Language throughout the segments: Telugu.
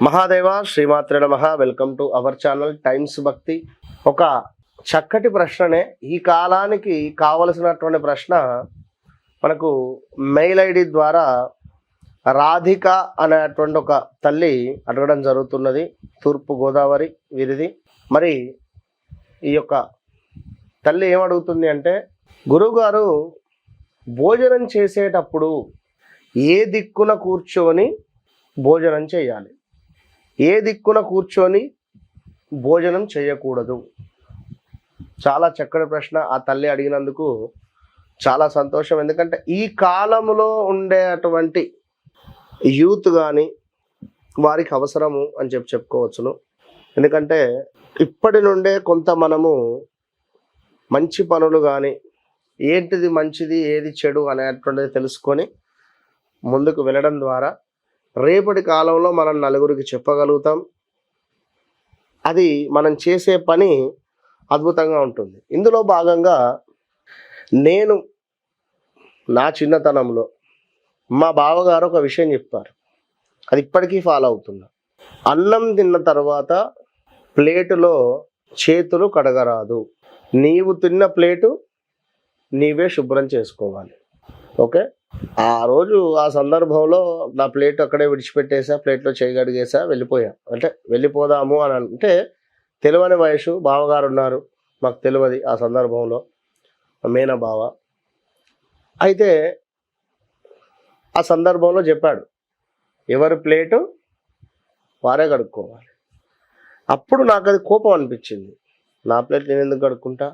మహాదేవ శ్రీమాత్రే నమః. Welcome to our channel times భక్తి. ఒక చక్కటి ప్రశ్ననే ఈ కాలానికి కావలసినటువంటి ప్రశ్న మనకు మెయిల్ ఐడి ద్వారా రాధిక అనేటువంటి ఒక తల్లి అడగడం జరుగుతున్నది. తూర్పు గోదావరి వీరిది. మరి ఈ యొక్క తల్లి ఏమడుగుతుంది అంటే, గురువుగారు భోజనం చేసేటప్పుడు ఏ దిక్కున కూర్చొని భోజనం చేయాలి, ఏ దిక్కున కూర్చొని భోజనం చేయకూడదు? చాలా చక్కటి ప్రశ్న ఆ తల్లి అడిగినందుకు చాలా సంతోషం. ఎందుకంటే ఈ కాలంలో ఉండేటువంటి యూత్ కానీ వారికి అవసరము అని చెప్పుకోవచ్చును. ఎందుకంటే ఇప్పటి నుండే కొంత మనము మంచి పనులు కానీ ఏంటిది మంచిది ఏది చెడు అనేటువంటిది తెలుసుకొని ముందుకు వెళ్ళడం ద్వారా రేపటి కాలంలో మనం నలుగురికి చెప్పగలుగుతాం. అది మనం చేసే పని అద్భుతంగా ఉంటుంది. ఇందులో భాగంగా నేను నా చిన్నతనంలో మా బావగారు ఒక విషయం చెప్పారు, అది ఇప్పటికీ ఫాలో అవుతున్నా. అన్నం తిన్న తర్వాత ప్లేటులో చేతులు కడగరాదు, నీవు తిన్న ప్లేటు నీవే శుభ్రం చేసుకోవాలి. ఓకే, ఆ రోజు ఆ సందర్భంలో నా ప్లేట్ అక్కడే విడిచిపెట్టేసా, ప్లేట్లో చేయగడిగేసా, వెళ్ళిపోయా. అంటే వెళ్ళిపోదాము అని అంటే తెలియని వయసు, బావగారు ఉన్నారు, మాకు తెలియదు ఆ సందర్భంలో, మేన బావ. అయితే ఆ సందర్భంలో చెప్పాడు, ఎవరి ప్లేటు వారే కడుక్కోవాలి. అప్పుడు నాకు అది కోపం అనిపించింది. నా ప్లేట్ నేను ఎందుకు కడుక్కుంటా,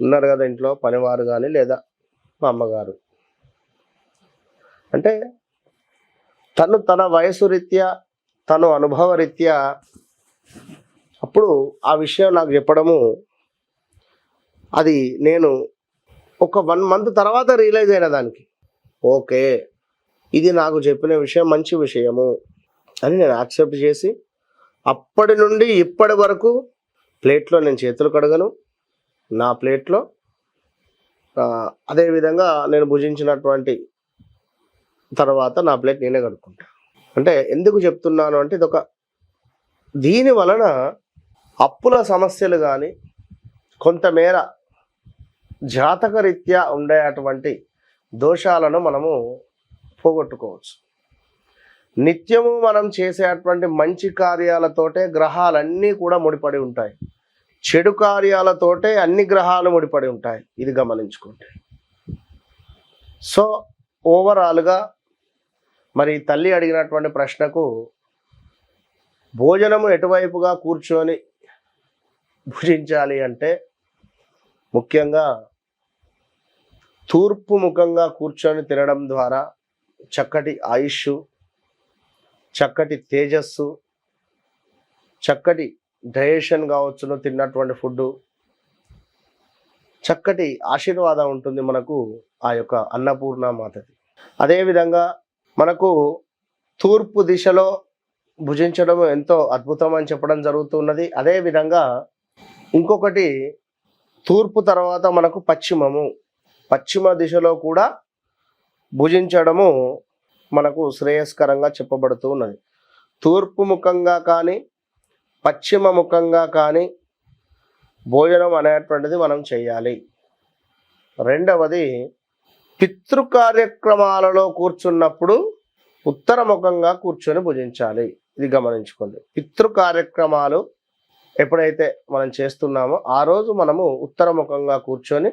ఉన్నారు కదా ఇంట్లో పనివారు కానీ లేదా మా అమ్మగారు. అంటే తన వయసు రీత్యా, తను అనుభవ రీత్యా అప్పుడు ఆ విషయం నాకు చెప్పడము, అది నేను ఒక 1 month తర్వాత రియలైజ్ అయిన దానికి, ఓకే ఇది నాకు చెప్పిన విషయం మంచి విషయము అని నేను యాక్సెప్ట్ చేసి అప్పటి నుండి ఇప్పటి వరకు ప్లేట్లో నేను చేతులు కడగను. నా ప్లేట్లో అదేవిధంగా నేను భుజించినటువంటి తర్వాత నా ప్లేట్ నేనే కడుక్కుంటా. అంటే ఎందుకు చెప్తున్నాను అంటే, దీని వలన అప్పుల సమస్యలు కానీ కొంతమేర జాతకరీత్యా ఉండేటువంటి దోషాలను మనము పోగొట్టుకోవచ్చు. నిత్యము మనం చేసేటువంటి మంచి కార్యాలతోటే గ్రహాలన్నీ కూడా ముడిపడి ఉంటాయి, చెడు కార్యాలతోటే అన్ని గ్రహాలు ముడిపడి ఉంటాయి. ఇది గమనించుకుంటే సో ఓవరాల్గా మరి తల్లి అడిగినటువంటి ప్రశ్నకు, భోజనము ఎటువైపుగా కూర్చొని భుజించాలి అంటే ముఖ్యంగా తూర్పు ముఖంగా కూర్చొని తినడం ద్వారా చక్కటి ఆయుష్, చక్కటి తేజస్సు, చక్కటి డైజెషన్ కావచ్చును, తిన్నటువంటి ఫుడ్ చక్కటి ఆశీర్వాదం ఉంటుంది మనకు ఆ యొక్క అన్నపూర్ణ మాతది. అదేవిధంగా మనకు తూర్పు దిశలో భుజించడం ఎంతో అద్భుతం అని చెప్పడం జరుగుతున్నది. అదేవిధంగా ఇంకొకటి, తూర్పు తర్వాత మనకు పశ్చిమ దిశలో కూడా భుజించడము మనకు శ్రేయస్కరంగా చెప్పబడుతూ ఉన్నది. తూర్పు ముఖంగా కానీ పశ్చిమ ముఖంగా కానీ భోజనం అనేటువంటిది మనం చేయాలి. రెండవది, పితృ కార్యక్రమాలలో కూర్చున్నప్పుడు ఉత్తర ముఖంగా కూర్చొని భుజించాలి. ఇది గమనించుకోండి. పితృ కార్యక్రమాలు ఎప్పుడైతే మనం చేస్తున్నామో ఆ రోజు మనము ఉత్తర ముఖంగా కూర్చొని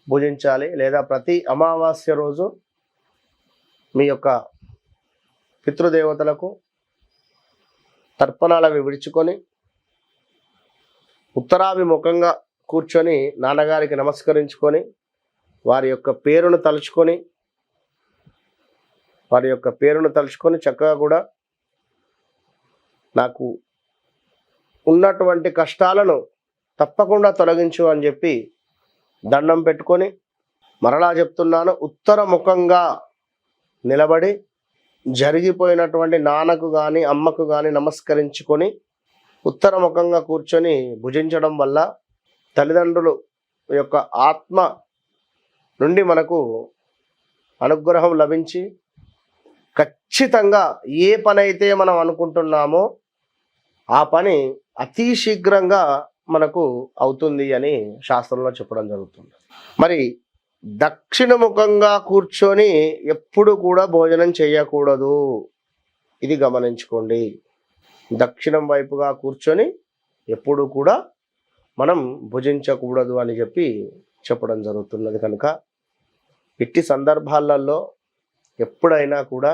భుజించాలి. లేదా ప్రతి అమావాస్య రోజు మీ యొక్క పితృదేవతలకు తర్పణాలవి విడుచుకొని ఉత్తరాభిముఖంగా కూర్చొని నాన్నగారికి నమస్కరించుకొని వారి యొక్క పేరును తలుచుకొని చక్కగా కూడా నాకు ఉన్నటువంటి కష్టాలను తప్పకుండా తొలగించు అని చెప్పి దండం పెట్టుకొని, మరలా చెప్తున్నాను, ఉత్తర ముఖంగా నిలబడి జరిగిపోయినటువంటి నాన్నకు కానీ అమ్మకు కానీ నమస్కరించుకొని ఉత్తర ముఖంగా కూర్చొని భుజించడం వల్ల తల్లిదండ్రుల యొక్క ఆత్మ నుండి మనకు అనుగ్రహం లభించి ఖచ్చితంగా ఏ పని అయితే మనం అనుకుంటున్నామో ఆ పని అతి శీఘ్రంగా మనకు అవుతుంది అని శాస్త్రంలో చెప్పడం జరుగుతుంది. మరి దక్షిణముఖంగా కూర్చొని ఎప్పుడు కూడా భోజనం చేయకూడదు, ఇది గమనించుకోండి. దక్షిణం వైపుగా కూర్చొని ఎప్పుడు కూడా మనం భుజించకూడదు అని చెప్పడం జరుగుతున్నది. కనుక ఇట్టి సందర్భాలలో ఎప్పుడైనా కూడా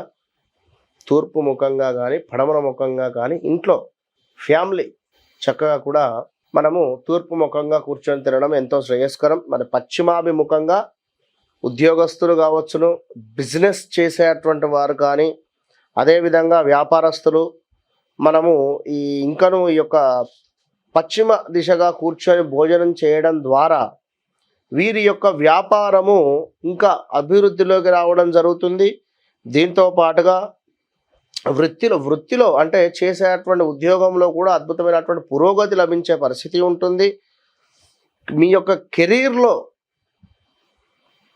తూర్పు ముఖంగా కానీ పడమర ముఖంగా కానీ ఇంట్లో ఫ్యామిలీ చక్కగా కూడా మనము తూర్పు ముఖంగా కూర్చొని తినడం ఎంతో శ్రేయస్కరం. మరి పశ్చిమాభిముఖంగా ఉద్యోగస్తులు కావచ్చును, బిజినెస్ చేసేటువంటి వారు కానీ, అదేవిధంగా వ్యాపారస్తులు మనము ఈ యొక్క పశ్చిమ దిశగా కూర్చొని భోజనం చేయడం ద్వారా వీరి యొక్క వ్యాపారము ఇంకా అభివృద్ధిలోకి రావడం జరుగుతుంది. దీంతో పాటుగా వృత్తిలో అంటే చేసేటువంటి ఉద్యోగంలో కూడా అద్భుతమైనటువంటి పురోగతి లభించే పరిస్థితి ఉంటుంది. మీ యొక్క కెరీర్లో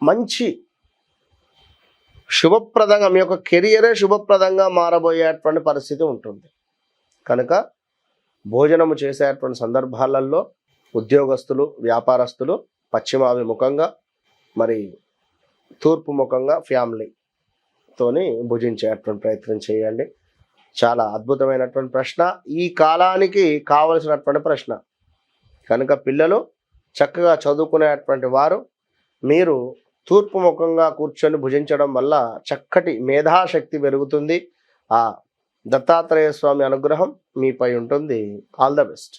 మంచి శుభప్రదంగా మీ యొక్క కెరియరే శుభప్రదంగా మారబోయేటువంటి పరిస్థితి ఉంటుంది. కనుక భోజనము చేసేటువంటి సందర్భాలలో ఉద్యోగస్తులు, వ్యాపారస్తులు పశ్చిమాభిముఖంగా మరి తూర్పు ముఖంగా ఫ్యామిలీతోని భుజించేటువంటి ప్రయత్నం చేయండి. చాలా అద్భుతమైనటువంటి ప్రశ్న, ఈ కాలానికి కావలసినటువంటి ప్రశ్న. కనుక పిల్లలు చక్కగా చదువుకునేటువంటి వారు మీరు తూర్పు ముఖంగా కూర్చొని భుజించడం వల్ల చక్కటి మేధాశక్తి పెరుగుతుంది. ఆ దత్తాత్రేయ స్వామి అనుగ్రహం మీపై ఉంటుంది. All the best.